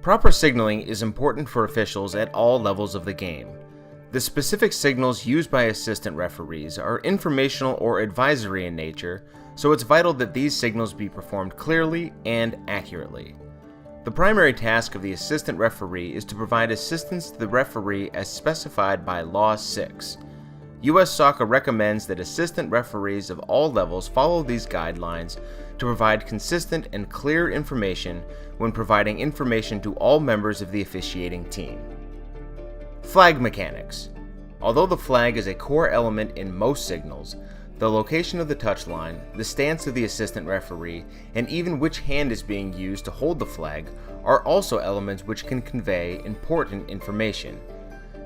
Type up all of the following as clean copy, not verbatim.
Proper signaling is important for officials at all levels of the game. The specific signals used by assistant referees are informational or advisory in nature, so it's vital that these signals be performed clearly and accurately. The primary task of the assistant referee is to provide assistance to the referee as specified by Law 6. U.S. Soccer recommends that assistant referees of all levels follow these guidelines to provide consistent and clear information when providing information to all members of the officiating team. Flag mechanics. Although the flag is a core element in most signals, the location of the touchline, the stance of the assistant referee, and even which hand is being used to hold the flag are also elements which can convey important information.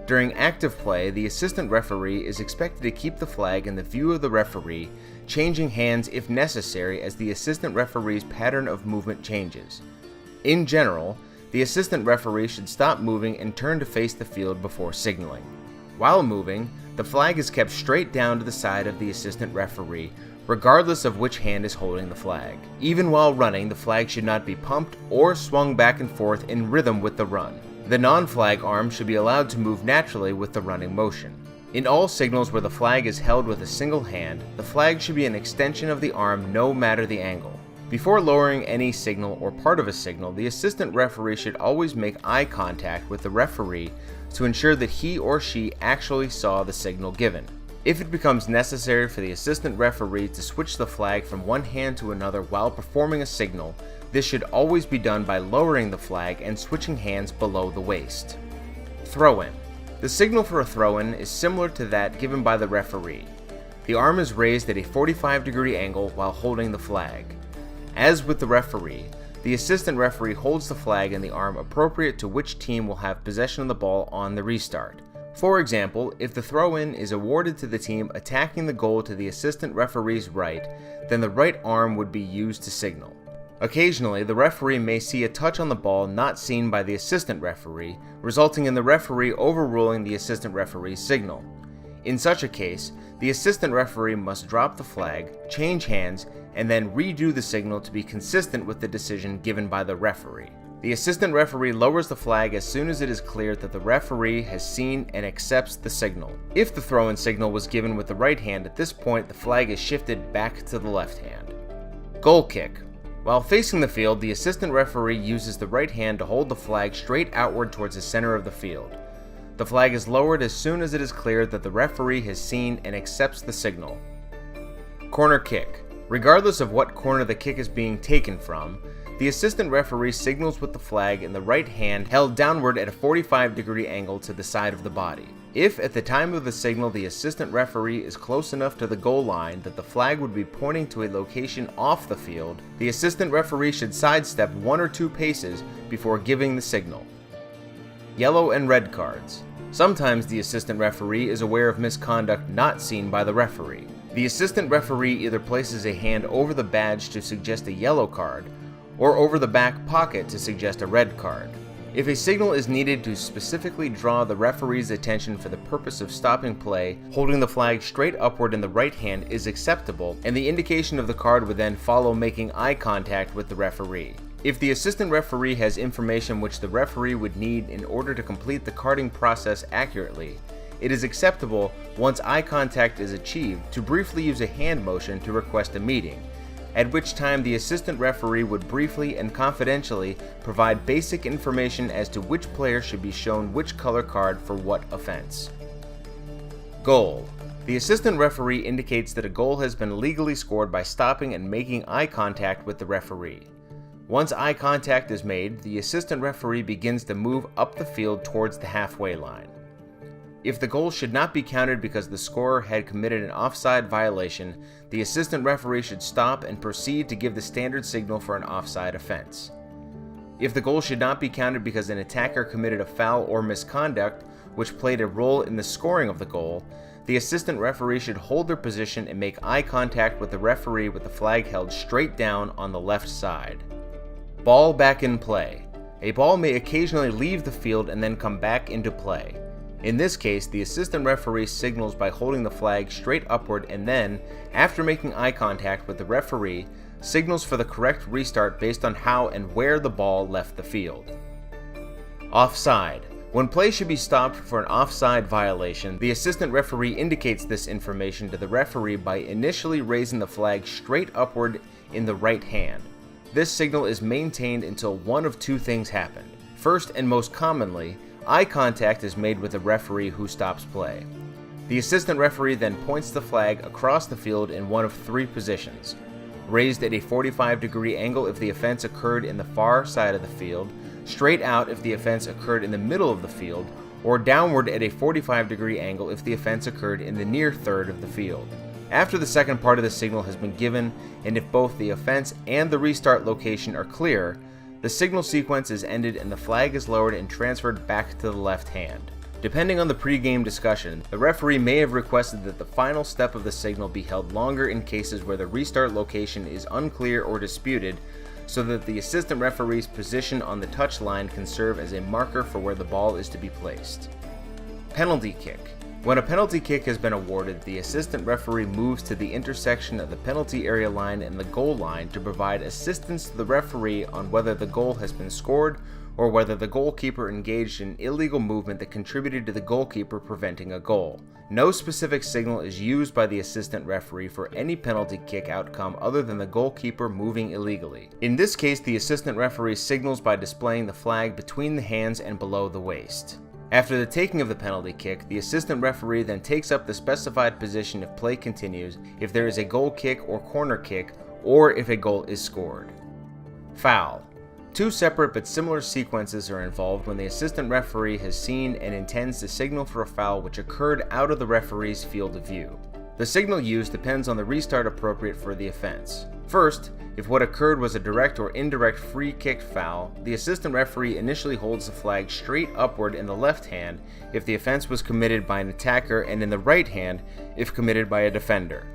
During active play, the assistant referee is expected to keep the flag in the view of the referee, changing hands if necessary as the assistant referee's pattern of movement changes. In general, the assistant referee should stop moving and turn to face the field before signaling. While moving, the flag is kept straight down to the side of the assistant referee, regardless of which hand is holding the flag. Even while running, the flag should not be pumped or swung back and forth in rhythm with the run. The non-flag arm should be allowed to move naturally with the running motion. In all signals where the flag is held with a single hand, the flag should be an extension of the arm no matter the angle. Before lowering any signal or part of a signal, the assistant referee should always make eye contact with the referee to ensure that he or she actually saw the signal given. If it becomes necessary for the assistant referee to switch the flag from one hand to another while performing a signal, this should always be done by lowering the flag and switching hands below the waist. Throw-in. The signal for a throw-in is similar to that given by the referee. The arm is raised at a 45-degree angle while holding the flag. As with the referee, the assistant referee holds the flag and the arm appropriate to which team will have possession of the ball on the restart. For example, if the throw-in is awarded to the team attacking the goal to the assistant referee's right, then the right arm would be used to signal. Occasionally, the referee may see a touch on the ball not seen by the assistant referee, resulting in the referee overruling the assistant referee's signal. In such a case, the assistant referee must drop the flag, change hands, and then redo the signal to be consistent with the decision given by the referee. The assistant referee lowers the flag as soon as it is clear that the referee has seen and accepts the signal. If the throw-in signal was given with the right hand, at this point the flag is shifted back to the left hand. Goal kick. While facing the field, the assistant referee uses the right hand to hold the flag straight outward towards the center of the field. The flag is lowered as soon as it is clear that the referee has seen and accepts the signal. Corner kick. Regardless of what corner the kick is being taken from, the assistant referee signals with the flag in the right hand held downward at a 45-degree angle to the side of the body. If at the time of the signal the assistant referee is close enough to the goal line that the flag would be pointing to a location off the field, the assistant referee should sidestep 1 or 2 paces before giving the signal. Yellow and red cards. Sometimes the assistant referee is aware of misconduct not seen by the referee. The assistant referee either places a hand over the badge to suggest a yellow card, or over the back pocket to suggest a red card. If a signal is needed to specifically draw the referee's attention for the purpose of stopping play, holding the flag straight upward in the right hand is acceptable, and the indication of the card would then follow making eye contact with the referee. If the assistant referee has information which the referee would need in order to complete the carding process accurately, it is acceptable, once eye contact is achieved, to briefly use a hand motion to request a meeting, at which time the assistant referee would briefly and confidentially provide basic information as to which player should be shown which color card for what offense. Goal. The assistant referee indicates that a goal has been legally scored by stopping and making eye contact with the referee. Once eye contact is made, the assistant referee begins to move up the field towards the halfway line. If the goal should not be counted because the scorer had committed an offside violation, the assistant referee should stop and proceed to give the standard signal for an offside offense. If the goal should not be counted because an attacker committed a foul or misconduct which played a role in the scoring of the goal, the assistant referee should hold their position and make eye contact with the referee with the flag held straight down on the left side. Ball back in play. A ball may occasionally leave the field and then come back into play. In this case, the assistant referee signals by holding the flag straight upward and then, after making eye contact with the referee, signals for the correct restart based on how and where the ball left the field. Offside. When play should be stopped for an offside violation, the assistant referee indicates this information to the referee by initially raising the flag straight upward in the right hand. This signal is maintained until one of two things happen. First, and most commonly, eye contact is made with the referee who stops play. The assistant referee then points the flag across the field in one of three positions: raised at a 45-degree angle if the offense occurred in the far side of the field, straight out if the offense occurred in the middle of the field, or downward at a 45-degree angle if the offense occurred in the near third of the field. After the second part of the signal has been given, and if both the offense and the restart location are clear, the signal sequence is ended and the flag is lowered and transferred back to the left hand. Depending on the pre-game discussion, the referee may have requested that the final step of the signal be held longer in cases where the restart location is unclear or disputed, so that the assistant referee's position on the touch line can serve as a marker for where the ball is to be placed. Penalty kick. When a penalty kick has been awarded, the assistant referee moves to the intersection of the penalty area line and the goal line to provide assistance to the referee on whether the goal has been scored or whether the goalkeeper engaged in illegal movement that contributed to the goalkeeper preventing a goal. No specific signal is used by the assistant referee for any penalty kick outcome other than the goalkeeper moving illegally. In this case, the assistant referee signals by displaying the flag between the hands and below the waist. After the taking of the penalty kick, the assistant referee then takes up the specified position if play continues, if there is a goal kick or corner kick, or if a goal is scored. Foul. Two separate but similar sequences are involved when the assistant referee has seen and intends to signal for a foul which occurred out of the referee's field of view. The signal used depends on the restart appropriate for the offense. First, if what occurred was a direct or indirect free kick foul, the assistant referee initially holds the flag straight upward in the left hand if the offense was committed by an attacker and in the right hand if committed by a defender.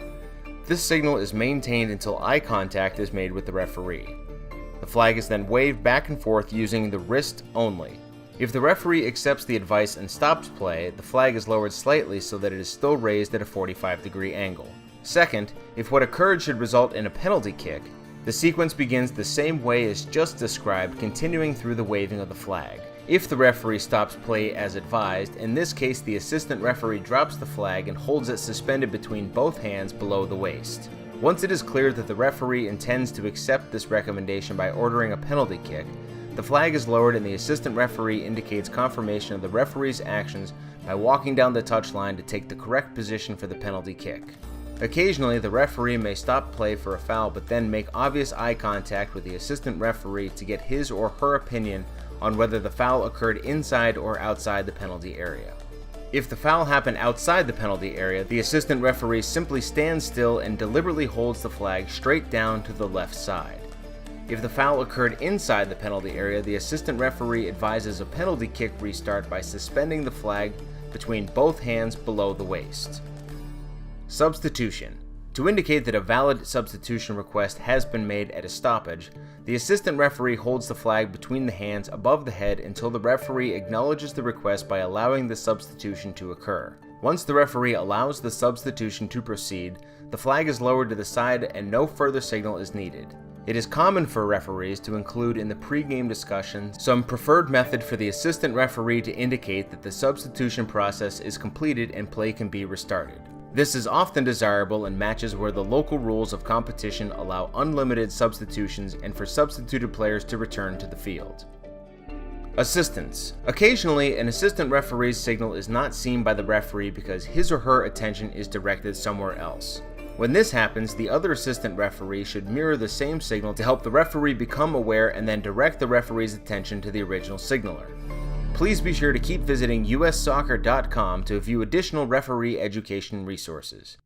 This signal is maintained until eye contact is made with the referee. The flag is then waved back and forth using the wrist only. If the referee accepts the advice and stops play, the flag is lowered slightly so that it is still raised at a 45-degree angle. Second, if what occurred should result in a penalty kick, the sequence begins the same way as just described, continuing through the waving of the flag. If the referee stops play as advised, in this case the assistant referee drops the flag and holds it suspended between both hands below the waist. Once it is clear that the referee intends to accept this recommendation by ordering a penalty kick, the flag is lowered and the assistant referee indicates confirmation of the referee's actions by walking down the touchline to take the correct position for the penalty kick. Occasionally, the referee may stop play for a foul but then make obvious eye contact with the assistant referee to get his or her opinion on whether the foul occurred inside or outside the penalty area. If the foul happened outside the penalty area, the assistant referee simply stands still and deliberately holds the flag straight down to the left side. If the foul occurred inside the penalty area, the assistant referee advises a penalty kick restart by suspending the flag between both hands below the waist. Substitution. To indicate that a valid substitution request has been made at a stoppage, the assistant referee holds the flag between the hands above the head until the referee acknowledges the request by allowing the substitution to occur. Once the referee allows the substitution to proceed, the flag is lowered to the side and no further signal is needed. It is common for referees to include in the pre-game discussion some preferred method for the assistant referee to indicate that the substitution process is completed and play can be restarted. This is often desirable in matches where the local rules of competition allow unlimited substitutions and for substituted players to return to the field. Assistance. Occasionally, an assistant referee's signal is not seen by the referee because his or her attention is directed somewhere else. When this happens, the other assistant referee should mirror the same signal to help the referee become aware and then direct the referee's attention to the original signaler. Please be sure to keep visiting ussoccer.com to view additional referee education resources.